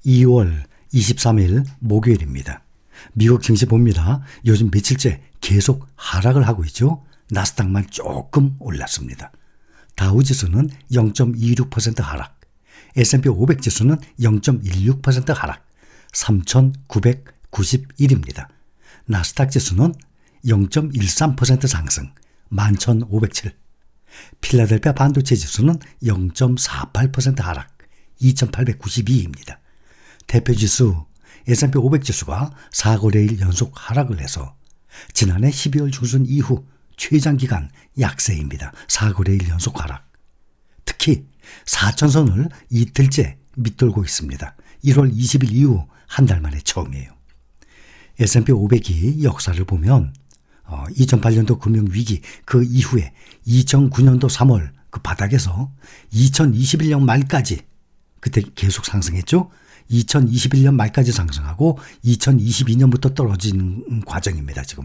2월 23일 목요일입니다. 미국 증시 봅니다. 요즘 며칠째 계속 하락을 하고 있죠. 나스닥만 조금 올랐습니다. 다우지수는 0.26% 하락, S&P 500 지수는 0.16% 하락, 3,991입니다. 나스닥 지수는 0.13% 상승, 11,507. 필라델피아 반도체 지수는 0.48% 하락, 2,892입니다. 대표지수 S&P 500 지수가 4거래일 연속 하락을 해서 지난해 12월 중순 이후 최장기간 약세입니다. 4거래일 연속 하락. 특히 4천선을 이틀째 밑돌고 있습니다. 1월 20일 이후 한 달 만에 처음이에요. S&P 500이 역사를 보면 2008년도 금융위기 그 이후에 2009년도 3월 그 바닥에서 2021년 말까지 그때 계속 상승했죠. 2021년 말까지 상승하고 2022년부터 떨어지는 과정입니다. 지금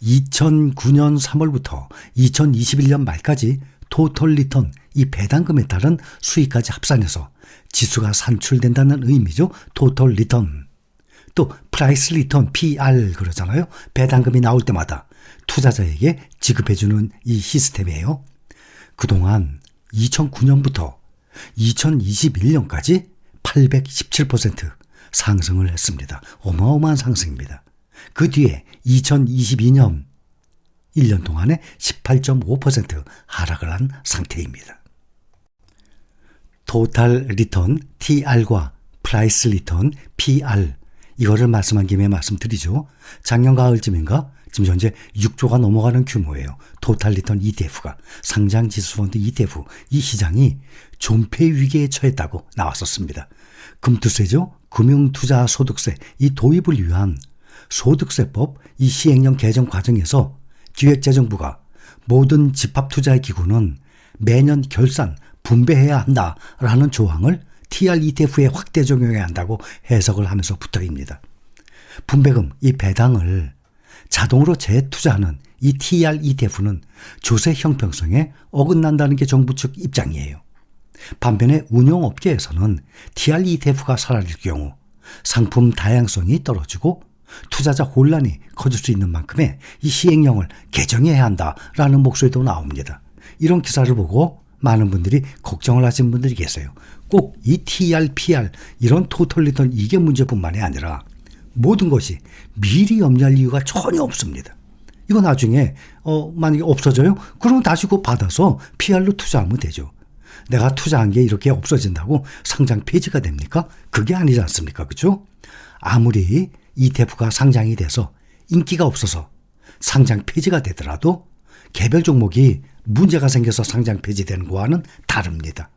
2009년 3월부터 2021년 말까지 토털 리턴, 이 배당금에 따른 수익까지 합산해서 지수가 산출된다는 의미죠. 토털 리턴. 또 프라이스 리턴, PR 그러잖아요. 배당금이 나올 때마다 투자자에게 지급해주는 이 시스템이에요. 그동안 2009년부터 2021년까지 817% 상승을 했습니다. 어마어마한 상승입니다. 그 뒤에 2022년 1년 동안에 18.5% 하락을 한 상태입니다. 토탈 리턴 TR과 프라이스 리턴 PR, 이거를 말씀한 김에 말씀드리죠. 작년 가을쯤인가 지금 현재 6조가 넘어가는 규모예요. 토탈 리턴 ETF가, 상장지수펀드 ETF, 이 시장이 존폐 위기에 처했다고 나왔었습니다. 금투세죠. 금융투자소득세, 이 도입을 위한 소득세법 이 시행령 개정 과정에서 기획재정부가 모든 집합투자기구는 매년 결산, 분배해야 한다라는 조항을 TR ETF에 확대 적용해야 한다고 해석을 하면서 부터입니다. 분배금, 이 배당을 자동으로 재투자하는 이 TR ETF는 조세 형평성에 어긋난다는 게 정부 측 입장이에요. 반면에 운용업계에서는 TR ETF가 사라질 경우 상품 다양성이 떨어지고 투자자 혼란이 커질 수 있는 만큼의 이 시행령을 개정해야 한다라는 목소리도 나옵니다. 이런 기사를 보고 많은 분들이 걱정을 하신 분들이 계세요. 꼭 이 TR, PR 이런 토털 리턴 이게 문제뿐만이 아니라 모든 것이 미리 염려할 이유가 전혀 없습니다. 이거 나중에 만약에 없어져요? 그럼 다시 그거 받아서 PR로 투자하면 되죠. 내가 투자한 게 이렇게 없어진다고 상장 폐지가 됩니까? 그게 아니지 않습니까? 그렇죠? 아무리 ETF가 상장이 돼서 인기가 없어서 상장 폐지가 되더라도 개별 종목이 문제가 생겨서 상장 폐지되는 거와는 다릅니다.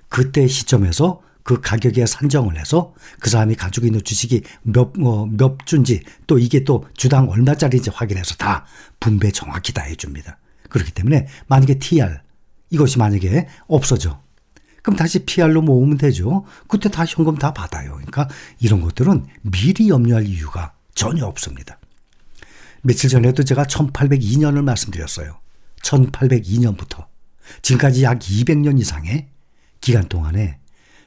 그때 시점에서 그 가격에 산정을 해서 그 사람이 가지고 있는 주식이 몇 주인지 또 이게 또 주당 얼마짜리인지 확인해서 다 분배 정확히 다 해줍니다. 그렇기 때문에 만약에 TR 이것이 만약에 없어져, 그럼 다시 PR로 모으면 되죠. 그때 다 현금 다 받아요. 그러니까 이런 것들은 미리 염려할 이유가 전혀 없습니다. 며칠 전에도 제가 1802년을 말씀드렸어요. 1802년부터 지금까지 약 200년 이상의 기간 동안에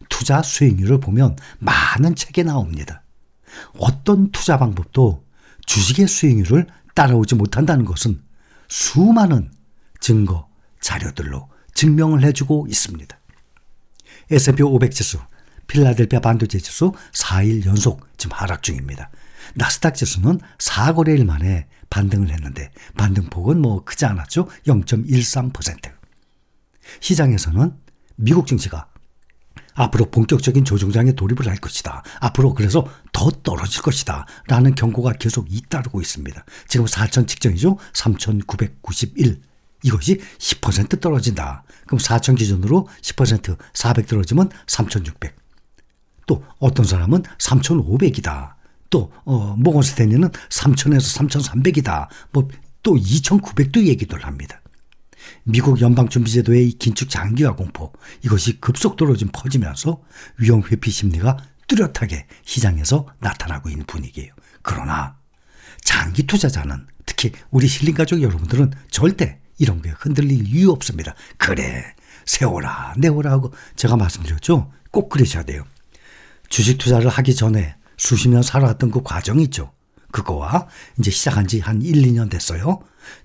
투자 수익률을 보면 많은 책에 나옵니다. 어떤 투자 방법도 주식의 수익률을 따라오지 못한다는 것은 수많은 증거, 자료들로 증명을 해주고 있습니다. S&P 500 지수, 필라델피아 반도체 지수 4일 연속 지금 하락 중입니다. 나스닥 지수는 4거래일 만에 반등을 했는데 반등폭은 크지 않았죠. 0.13%. 시장에서는 미국 증시가 앞으로 본격적인 조정장에 돌입을 할 것이다. 앞으로 그래서 더 떨어질 것이다. 라는 경고가 계속 잇따르고 있습니다. 지금 4천 직전이죠. 3,991. 이것이 10% 떨어진다. 그럼 4천 기준으로 10% 400 떨어지면 3,600. 또 어떤 사람은 3,500이다. 또 모건 스탠리는 3,000에서 3,300이다. 또 2,900도 얘기들 합니다. 미국 연방준비제도의 이 긴축 장기화 공포, 이것이 급속도로 지금 퍼지면서 위험 회피 심리가 뚜렷하게 시장에서 나타나고 있는 분위기예요. 그러나 장기 투자자는, 특히 우리 실린 가족 여러분들은 절대 이런 게 흔들릴 이유 없습니다. 그래, 세워라 내워라 하고 제가 말씀드렸죠. 꼭 그러셔야 돼요. 주식 투자를 하기 전에 수십 년 살아왔던 그 과정이 있죠. 그거와 이제 시작한 지 한 1, 2년 됐어요.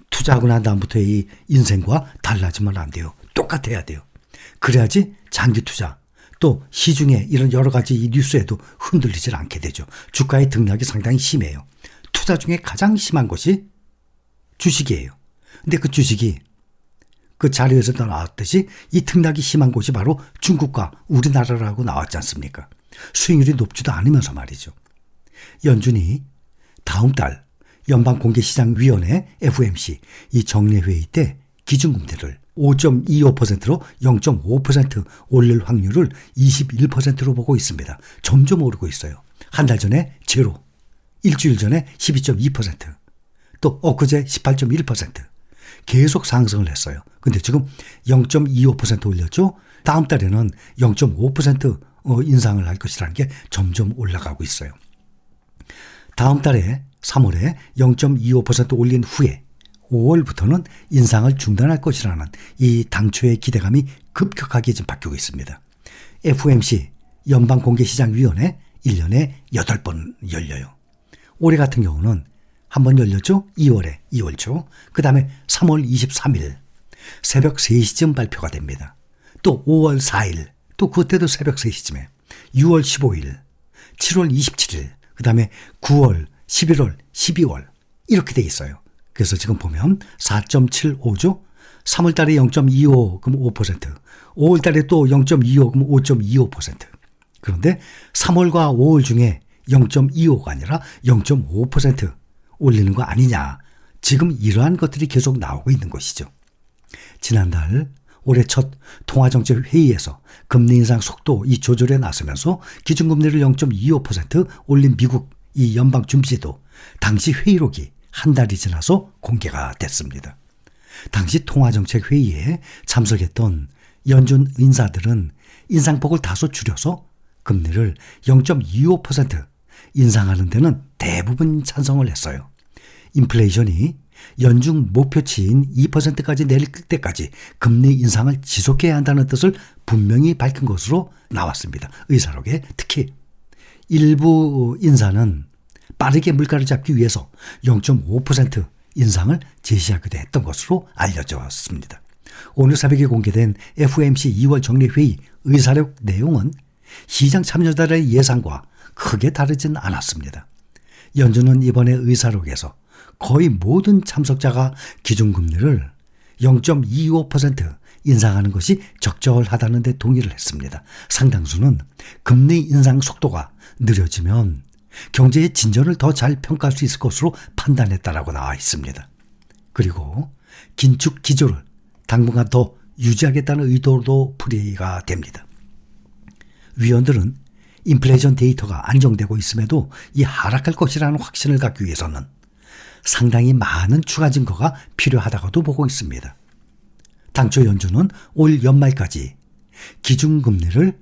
투자하고 난 다음부터의 이 인생과 달라지면 안 돼요. 똑같아야 돼요. 그래야지 장기 투자, 또 시중에 이런 여러 가지 이 뉴스에도 흔들리질 않게 되죠. 주가의 등락이 상당히 심해요. 투자 중에 가장 심한 것이 주식이에요. 근데 그 주식이 그 자료에서도 나왔듯이 이 등락이 심한 곳이 바로 중국과 우리나라라고 나왔지 않습니까? 수익률이 높지도 않으면서 말이죠. 연준이 다음 달 연방공개시장위원회 FOMC 이 정례회의 때 기준금리를 5.25%로 0.5% 올릴 확률을 21%로 보고 있습니다. 점점 오르고 있어요. 한 달 전에 제로, 일주일 전에 12.2%, 또 엊그제 18.1%. 계속 상승을 했어요. 근데 지금 0.25% 올렸죠. 다음 달에는 0.5% 인상을 할 것이라는 게 점점 올라가고 있어요. 다음 달에 3월에 0.25% 올린 후에 5월부터는 인상을 중단할 것이라는 이 당초의 기대감이 급격하게 지금 바뀌고 있습니다. FOMC 연방공개시장위원회 1년에 8번 열려요. 올해 같은 경우는 한 번 열렸죠? 2월에 2월 초. 그 다음에 3월 23일 새벽 3시쯤 발표가 됩니다. 또 5월 4일 또 그때도 새벽 3시쯤에 6월 15일 7월 27일 그 다음에 9월 11월 12월 이렇게 돼 있어요. 그래서 지금 보면 4.75죠. 3월 달에 0.25 그럼 5%, 5월 달에 또 0.25 그럼 5.25%. 그런데 3월과 5월 중에 0.25가 아니라 0.5% 올리는 거 아니냐. 지금 이러한 것들이 계속 나오고 있는 것이죠. 지난달 올해 첫 통화정책회의에서 금리 인상 속도 이 조절에 나서면서 기준금리를 0.25% 올린 미국 이 연방준비제도 당시 회의록이 한 달이 지나서 공개가 됐습니다. 당시 통화정책회의에 참석했던 연준 인사들은 인상폭을 다소 줄여서 금리를 0.25% 인상하는 데는 대부분 찬성을 했어요. 인플레이션이 연중 목표치인 2%까지 내릴 때까지 금리 인상을 지속해야 한다는 뜻을 분명히 밝힌 것으로 나왔습니다. 의사록에 특히 일부 인사는 빠르게 물가를 잡기 위해서 0.5% 인상을 제시하기도 했던 것으로 알려져 왔습니다. 오늘 새벽에 공개된 FOMC 2월 정례회의 의사록 내용은 시장 참여자들의 예상과 크게 다르진 않았습니다. 연준은 이번에 의사록에서 거의 모든 참석자가 기준금리를 0.25% 인상하는 것이 적절하다는 데 동의를 했습니다. 상당수는 금리 인상 속도가 느려지면 경제의 진전을 더 잘 평가할 수 있을 것으로 판단했다라고 나와 있습니다. 그리고 긴축 기조를 당분간 더 유지하겠다는 의도도 풀이가 됩니다. 위원들은 인플레이션 데이터가 안정되고 있음에도 이 하락할 것이라는 확신을 갖기 위해서는 상당히 많은 추가 증거가 필요하다고도 보고 있습니다. 당초 연준은 올 연말까지 기준금리를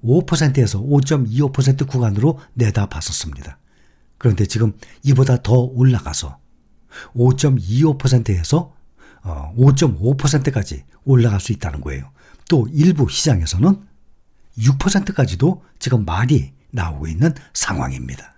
5%에서 5.25% 구간으로 내다봤었습니다. 그런데 지금 이보다 더 올라가서 5.25%에서 5.5%까지 올라갈 수 있다는 거예요. 또 일부 시장에서는 6%까지도 지금 말이 나오고 있는 상황입니다.